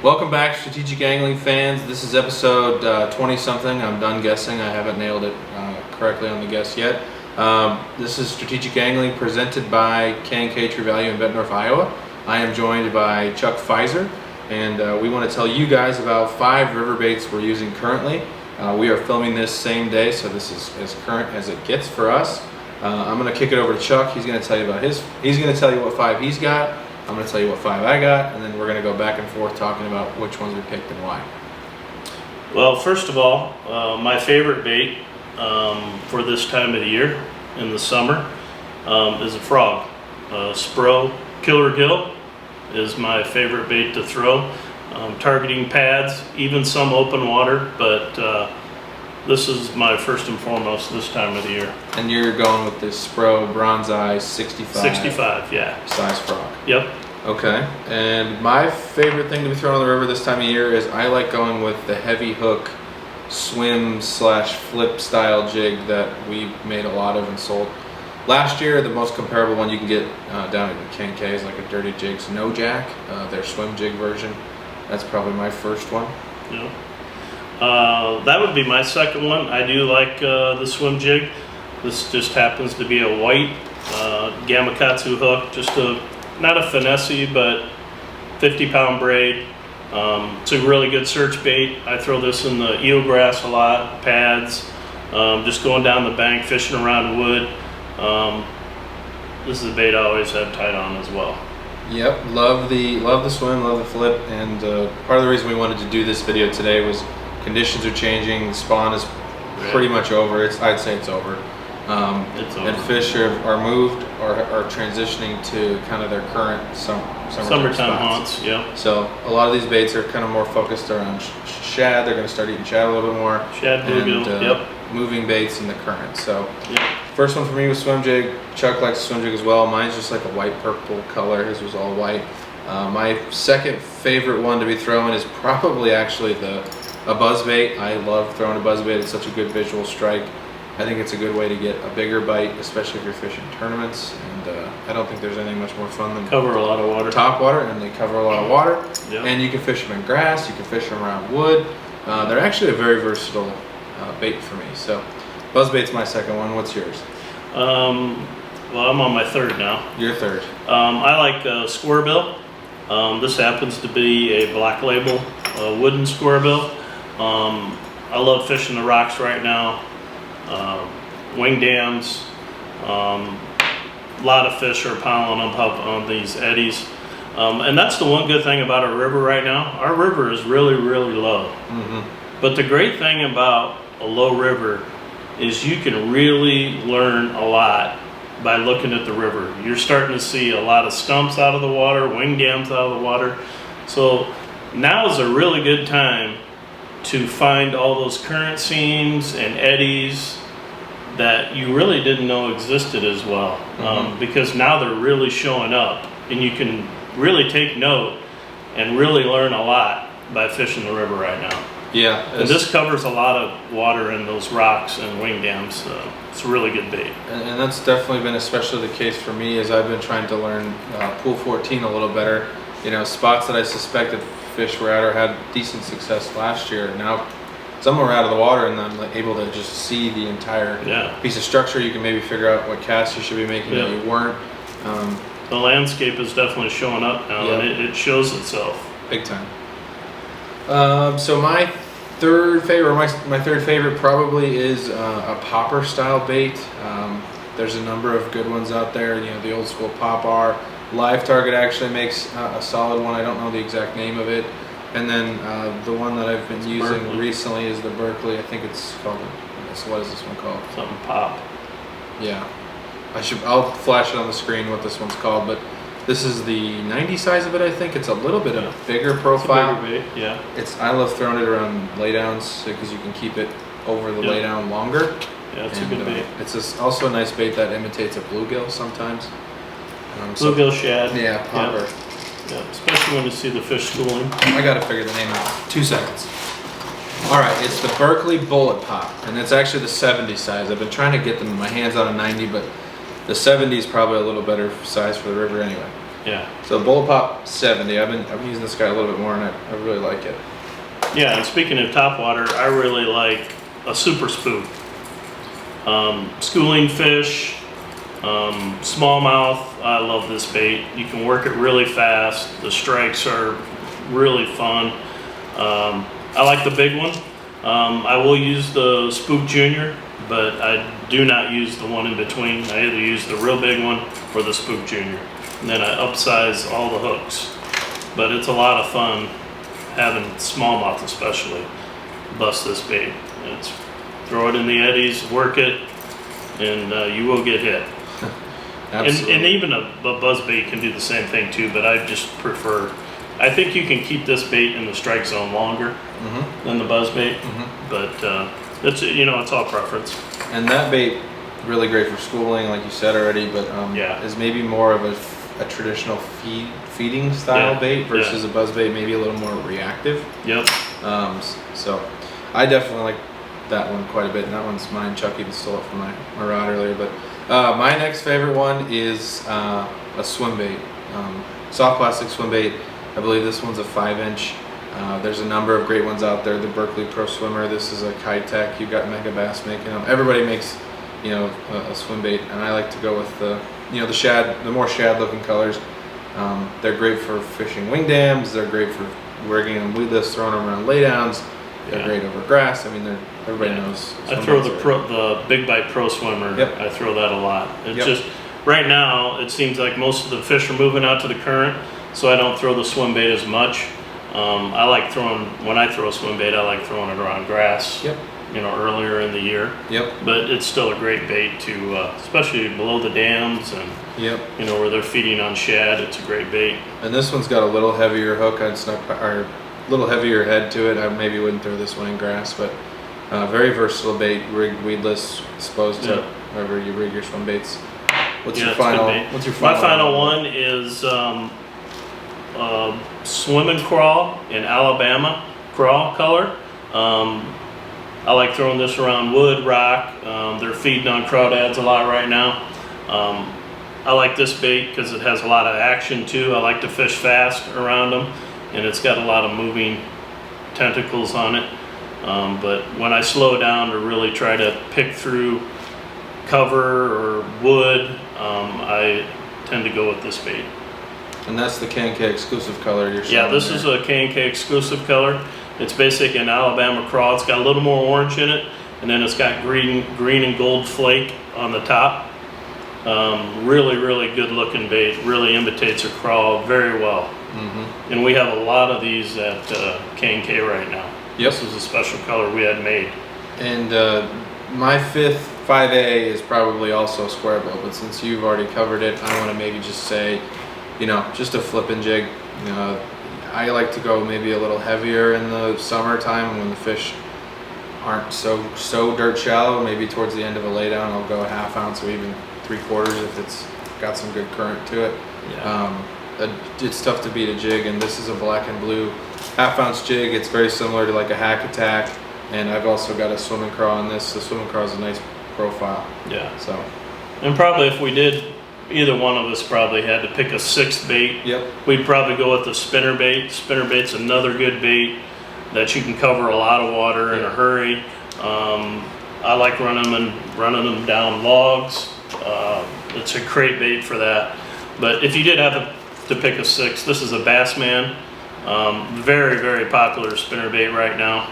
Welcome back, Strategic Angling fans. This is episode 20-something. I'm done guessing. I haven't nailed it correctly on the guess yet. This is Strategic Angling presented by K&K True Value in Bettendorf, Iowa. I am joined by Chuck Fiser, and we want to tell you guys about 5 river baits we're using currently. We are filming this same day, so this is as current as it gets for us. I'm going to kick it over to Chuck. He's going to tell you about he's going to tell you what 5 he's got. I'm going to tell you what 5 I got, and then we're going to go back and forth talking about which ones we picked and why. Well, first of all, my favorite bait for this time of the year in the summer is a frog. Spro Killer Gill is my favorite bait to throw. Targeting pads, even some open water, but this is my first and foremost this time of the year. And you're going with this Spro Bronze Eye 65. 65, yeah. Size frog. Yep. Okay. And my favorite thing to be thrown on the river this time of year is I like going with the heavy hook swim/flip style jig that we made a lot of and sold. Last year, the most comparable one you can get down at K&K is like a Dirty Jigs No Jack, their swim jig version. That's probably my first one. Yep. That would be my second one. I do like the swim jig. This just happens to be a white Gamakatsu hook, just not a finessey, but 50-pound braid. It's a really good search bait. I throw this in the eelgrass a lot, pads, just going down the bank, fishing around wood. This is a bait I always have tied on as well. Yep, love the swim, love the flip, and part of the reason we wanted to do this video today was conditions are changing. Spawn is pretty much over. I'd say it's over. It's over. And fish are moved or are transitioning to kind of their current summertime haunts. Yeah. So a lot of these baits are kind of more focused around shad. They're going to start eating shad a little bit more. Shad, bluegill. Yep. Moving baits in the current. So. Yep. First one for me was swim jig. Chuck likes swim jig as well. Mine's just like a white purple color. His was all white. My second favorite one to be throwing is probably actually a buzz bait. I love throwing a buzz bait. It's such a good visual strike. I think it's a good way to get a bigger bite, especially if you're fishing tournaments. And I don't think there's anything much more fun than cover a lot of water. Top water, and they cover a lot of water. Yep. And you can fish them in grass. You can fish them around wood. They're actually a very versatile bait for me. So. Buzzbait's my second one. What's yours? Well, I'm on my third now. Your third. I like square bill. This happens to be a black label wooden square bill. I love fishing the rocks right now. Wing dams. A lot of fish are piling up on these eddies. And that's the one good thing about our river right now. Our river is really, really low. Mm-hmm. But the great thing about a low river is you can really learn a lot by looking at the river. You're starting to see a lot of stumps out of the water, wing dams out of the water. So now is a really good time to find all those current seams and eddies that you really didn't know existed as well. Mm-hmm. Because now they're really showing up, and you can really take note and really learn a lot by fishing the river right now. Yeah, and this covers a lot of water in those rocks and wing dams. It's a really good bait. And that's definitely been especially the case for me as I've been trying to learn Pool 14 a little better. You know, spots that I suspected fish were at or had decent success last year. Now some are out of the water, and I'm able to just see the entire piece of structure. You can maybe figure out what casts you should be making that you weren't. The landscape is definitely showing up now, and it shows itself. Big time. So my third favorite probably is a popper style bait. There's a number of good ones out there. You know, the old school pop R. Live Target actually makes a solid one. I don't know the exact name of it. And then the one that I've been using recently is the Berkeley. I think it's called. What is this one called? Something pop. Yeah, I'll flash it on the screen what this one's called, but. This is the 90 size of it, I think. It's a little bit of a bigger profile. It's a bigger bait, yeah. I love throwing it around laydowns because you can keep it over the laydown longer. Yeah, it's a good bait. It's also a nice bait that imitates a bluegill sometimes. Bluegill shad. Yeah, popper. Yeah, especially when you see the fish schooling. I gotta figure the name out. 2 seconds. All right, it's the Berkeley Bullet Pop, and it's actually the 70 size. I've been trying to get my hands on a 90, but the 70 is probably a little better size for the river anyway. Yeah. So Bullet Pop 70. I'm using this guy a little bit more, and I really like it. Yeah, and speaking of topwater, I really like a super spook. Schooling fish, smallmouth, I love this bait. You can work it really fast. The strikes are really fun. I like the big one. I will use the Spook Junior, but I do not use the one in between. I either use the real big one or the Spook Junior. And then I upsize all the hooks. But it's a lot of fun having smallmouth especially bust this bait. It's throw it in the eddies, work it, and you will get hit. And even a buzz bait can do the same thing too, but I just prefer, I think you can keep this bait in the strike zone longer than the buzz bait, but it's, it's all preference. And that bait, really great for schooling, like you said already, but is maybe more of a traditional feeding style bait versus a buzz bait, maybe a little more reactive. Yep. So I definitely like that one quite a bit, and that one's mine. Chuck even stole it from my rod earlier. But my next favorite one is a swim bait, soft plastic swim bait. I believe this one's a 5-inch. There's a number of great ones out there. The Berkeley Pro Swimmer. This is a Kitech. You've got Mega Bass making them. Everybody makes a swim bait, and I like to go with the the more shad looking colors. They're great for fishing wing dams. They're great for rigging them weedless, throwing them around laydowns. They're great over grass. I mean, everybody knows. I throw the Big Bite Pro Swimmer. Yep. I throw that a lot. It's just right now it seems like most of the fish are moving out to the current, so I don't throw the swim bait as much. I like when I throw a swim bait, I like throwing it around grass. Yep. Earlier in the year. Yep. But it's still a great bait to, especially below the dams and where they're feeding on shad. It's a great bait. And this one's got a little heavier hook on or a little heavier head to it. I maybe wouldn't throw this one in grass, but very versatile bait, rigged weedless, exposed to wherever you rig your swim baits. What's your final? My final one is swim and crawl in Alabama crawl color. I like throwing this around wood, rock. They're feeding on crawdads a lot right now. I like this bait because it has a lot of action too. I like to fish fast around them, and it's got a lot of moving tentacles on it. But when I slow down to really try to pick through cover or wood, I tend to go with this bait. And that's the K&K exclusive color you're showing. Yeah, this is a K&K exclusive color. It's basically an Alabama crawl. It's got a little more orange in it, and then it's got green and gold flake on the top. Really, really good looking bait. Really imitates a crawl very well. And we have a lot of these at K&K right now. Yep. This was a special color we had made. And my 5A is probably also a square bill, but since you've already covered it, I want to maybe just say, just a flipping jig. I like to go maybe a little heavier in the summertime when the fish aren't so dirt shallow. Maybe towards the end of a laydown, I'll go a 1/2 ounce or even 3/4 if it's got some good current to it. It's tough to beat a jig, and this is a black and blue 1/2 ounce jig. It's very similar to like a Hack Attack, and I've also got a swim and crawl on this. The swim and crawl is a nice profile. Yeah. So. And probably if we did, either one of us probably had to pick a 6th bait. Yep. We'd probably go with the spinner bait. Spinner bait's another good bait that you can cover a lot of water in a hurry. I like running them down logs. It's a great bait for that. But if you did have to pick a 6, this is a Bassman. Very, very popular spinner bait right now.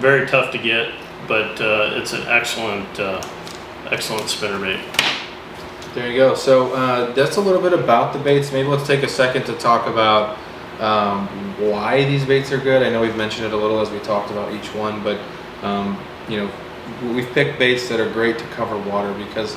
Very tough to get, but it's an excellent spinner bait. There you go. So that's a little bit about the baits. Maybe let's take a second to talk about why these baits are good. I know we've mentioned it a little as we talked about each one, but we've picked baits that are great to cover water because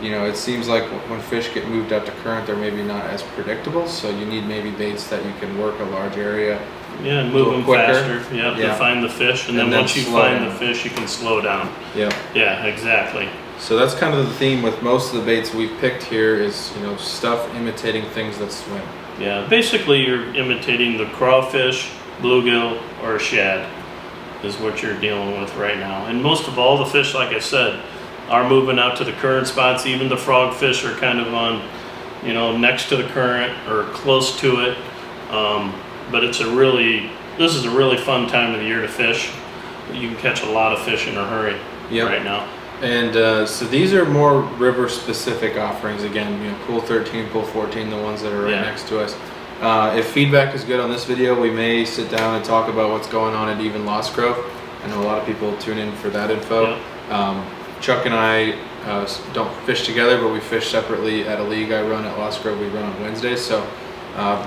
it seems like when fish get moved out to current, they're maybe not as predictable. So you need maybe baits that you can work a large area. Yeah, and move them quicker. Faster. Yeah, to find the fish, and then once you find the fish, you can slow down. Yeah. Yeah, exactly. So that's kind of the theme with most of the baits we've picked here is, stuff imitating things that swim. Yeah, basically you're imitating the crawfish, bluegill, or a shad is what you're dealing with right now. And most of all the fish, like I said, are moving out to the current spots. Even the frogfish are kind of on you know, next to the current or close to it. But this is a really fun time of the year to fish. You can catch a lot of fish in a hurry right now. And so these are more river specific offerings. Again, you know, pool 13, pool 14, the ones that are right next to us. If feedback is good on this video, we may sit down and talk about what's going on at even Lost Grove. I know a lot of people tune in for that info. Chuck and I don't fish together, but we fish separately at a league I run at Lost Grove. We run on Wednesdays, so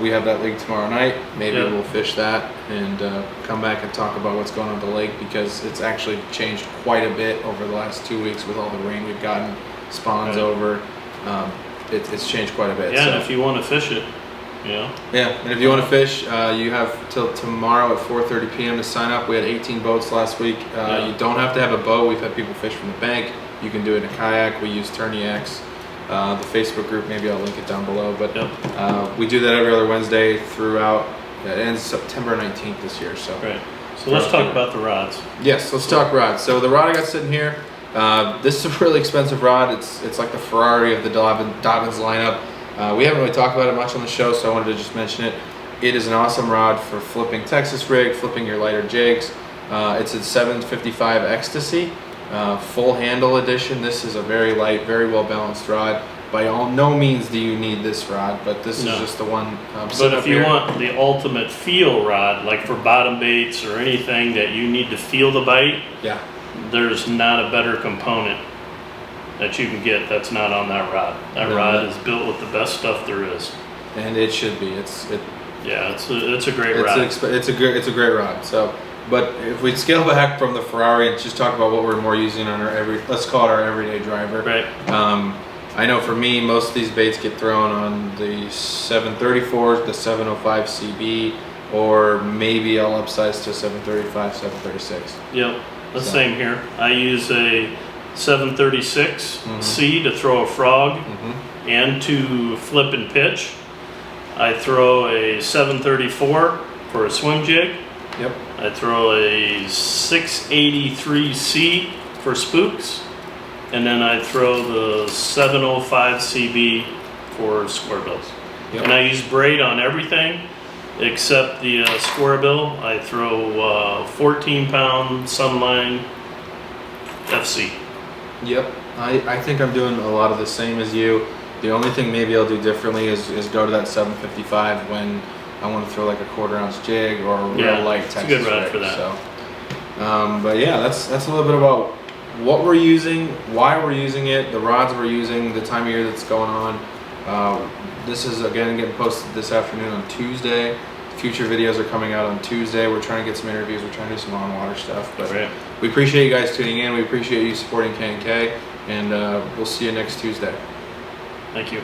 we have that league tomorrow night. Maybe we'll fish that and come back and talk about what's going on at the lake, because it's actually changed quite a bit over the last 2 weeks with all the rain we've gotten. Spawns over. It's changed quite a bit. Yeah, and if you want to fish it, you know. Yeah, and if you want to fish, you have till tomorrow at 4:30 p.m. to sign up. We had 18 boats last week. You don't have to have a boat. We've had people fish from the bank. You can do it in a kayak. We use Tourney X. The Facebook group, maybe I'll link it down below. But we do that every other Wednesday throughout. It ends September 19th this year. So So let's talk about the rods. Yes, let's talk rods. So the rod I got sitting here, this is a really expensive rod. It's like the Ferrari of the Dobbins lineup. We haven't really talked about it much on the show, so I wanted to just mention it. It is an awesome rod for flipping Texas rig, flipping your lighter jigs. It's a 755 Ecstasy, full handle edition. This is a very light, very well balanced rod. By no means do you need this rod, but this is just the one. But if you want the ultimate feel rod, like for bottom baits or anything that you need to feel the bite, there's not a better component that you can get that's not on that rod. That rod is built with the best stuff there is, and it should be. It's a great rod. It's a great rod. So, but if we scale back from the Ferrari and just talk about what we're more using on our let's call it our everyday driver. Right. I know for me, most of these baits get thrown on the 734s, the 705 CB, or maybe I'll upsize to 735, 736. Yep, the same here. I use a 736C to throw a frog and to flip and pitch. I throw a 734 for a swim jig. Yep. I throw a 683C for spooks. And then I throw the 705 CB for square bills. Yep. And I use braid on everything except the square bill. I throw 14-pound Sunline FC. Yep, I think I'm doing a lot of the same as you. The only thing maybe I'll do differently is go to that 755 when I want to throw like a 1/4 ounce jig or a real light Texas it's a good rod rig. for that. So, but yeah, that's a little bit about what we're using, why we're using it, the rods we're using, the time of year that's going on. This is again getting posted this afternoon on Tuesday. Future videos are coming out on Tuesday. We're trying to get some interviews. We're trying to do some on-water stuff. But we appreciate you guys tuning in. We appreciate you supporting K&K, and we'll see you next Tuesday. Thank you.